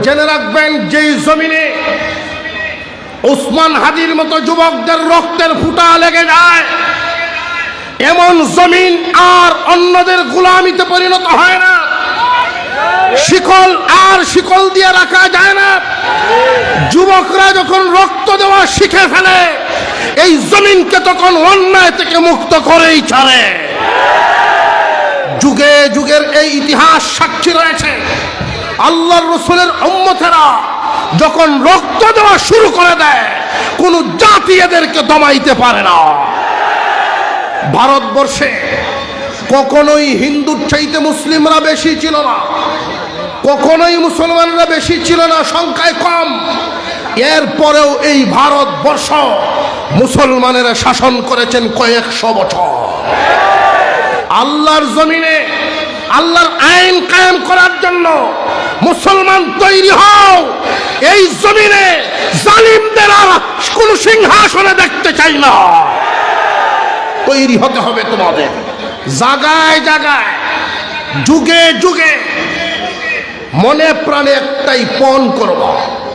জেনে রাখবেন, যেই জমিনে ওসমান হাদির মতো যুবকদের রক্তের ফুটা লেগে যায়, এমন জমিন আর অন্যদের গোলামিতে পরিণত হয় না। শিকল আর শিকল দিয়ে রাখা যায় না। যুবকরা যখন রক্ত দেওয়া শিখে ফেলে, এই জমিনকে তখন অন্যায় থেকে মুক্ত করেই ছাড়ে। যুগে যুগের এই ইতিহাস সাক্ষী রয়েছে, আল্লাহর রাসূলের উম্মতেরা যখন রক্ত দেওয়া শুরু করে দেয়, কোন জাতি এদেরকে দমাইতে পারে না। ভারতবর্ষে কখনোই হিন্দুর চাইতে মুসলিমরা বেশি ছিল না, কখনোই মুসলমানরা বেশি ছিল না, সংখ্যায় কম। এরপরেও এই ভারতবর্ষ মুসলমানেরা শাসন করেছেন কয়েকশো বছর। আল্লাহর জমিনে আল্লাহর আইন কায়েম করার জন্য মুসলমান তৈরি হও। এই জমিনে জালিমদের আর কোন সিংহাসনে দেখতে চাই না। তৈরি হতে হবে তোমাদের, জায়গায় জায়গায়, যুগে যুগে। মনে প্রাণে একটাই পণ করবা,